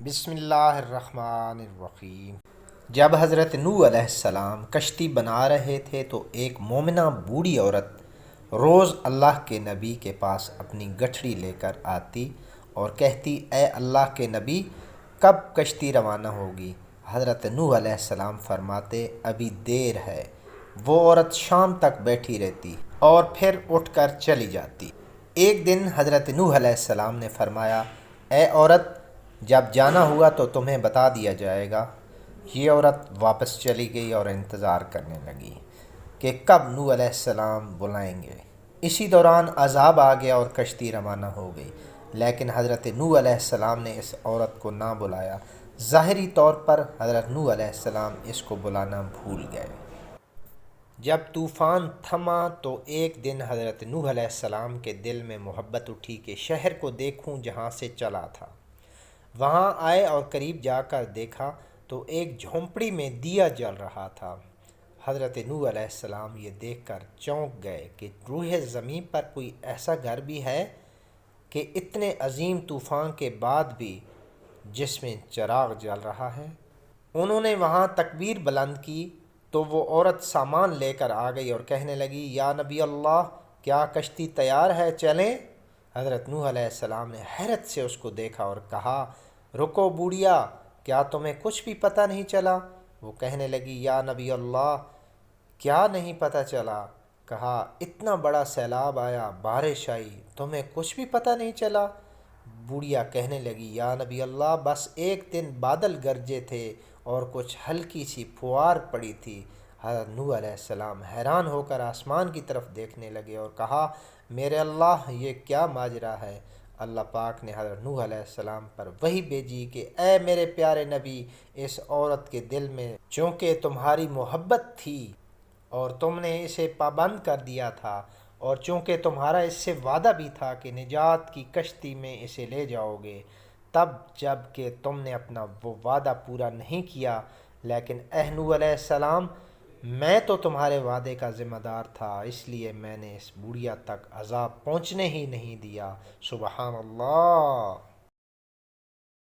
بسم اللہ الرحمن الرحیم۔ جب حضرت نوح علیہ السلام کشتی بنا رہے تھے تو ایک مومنہ بوڑھی عورت روز اللہ کے نبی کے پاس اپنی گٹھڑی لے کر آتی اور کہتی، اے اللہ کے نبی، کب کشتی روانہ ہوگی؟ حضرت نوح علیہ السلام فرماتے، ابھی دیر ہے۔ وہ عورت شام تک بیٹھی رہتی اور پھر اٹھ کر چلی جاتی۔ ایک دن حضرت نوح علیہ السلام نے فرمایا، اے عورت، جب جانا ہوا تو تمہیں بتا دیا جائے گا۔ یہ عورت واپس چلی گئی اور انتظار کرنے لگی کہ کب نوح علیہ السلام بلائیں گے۔ اسی دوران عذاب آ گیا اور کشتی روانہ ہو گئی، لیکن حضرت نوح علیہ السلام نے اس عورت کو نہ بلایا۔ ظاہری طور پر حضرت نوح علیہ السلام اس کو بلانا بھول گئے۔ جب طوفان تھما تو ایک دن حضرت نوح علیہ السلام کے دل میں محبت اٹھی کہ شہر کو دیکھوں جہاں سے چلا تھا۔ وہاں آئے اور قریب جا کر دیکھا تو ایک جھونپڑی میں دیا جل رہا تھا۔ حضرت نوح علیہ السلام یہ دیکھ کر چونک گئے کہ روح زمین پر کوئی ایسا گھر بھی ہے کہ اتنے عظیم طوفان کے بعد بھی جس میں چراغ جل رہا ہے۔ انہوں نے وہاں تکبیر بلند کی تو وہ عورت سامان لے کر آ گئی اور کہنے لگی، یا نبی اللہ، کیا کشتی تیار ہے، چلیں؟ حضرت نوح علیہ السلام نے حیرت سے اس کو دیکھا اور کہا، رکو بوڑھیا، کیا تمہیں کچھ بھی پتہ نہیں چلا؟ وہ کہنے لگی، یا نبی اللہ، کیا نہیں پتہ چلا؟ کہا، اتنا بڑا سیلاب آیا، بارش آئی، تمہیں کچھ بھی پتہ نہیں چلا؟ بوڑھیا کہنے لگی، یا نبی اللہ، بس ایک دن بادل گرجے تھے اور کچھ ہلکی سی پھوار پڑی تھی۔ حضرت نوح علیہ السلام حیران ہو کر آسمان کی طرف دیکھنے لگے اور کہا، میرے اللہ، یہ کیا ماجرا ہے؟ اللہ پاک نے حضرت نوح علیہ السلام پر وحی بھیجی کہ اے میرے پیارے نبی، اس عورت کے دل میں چونکہ تمہاری محبت تھی اور تم نے اسے پابند کر دیا تھا، اور چونکہ تمہارا اس سے وعدہ بھی تھا کہ نجات کی کشتی میں اسے لے جاؤ گے، تب جب کہ تم نے اپنا وہ وعدہ پورا نہیں کیا، لیکن اے نوح علیہ السلام، میں تو تمہارے وعدے کا ذمہ دار تھا، اس لیے میں نے اس بوڑھیا تک عذاب پہنچنے ہی نہیں دیا۔ سبحان اللہ۔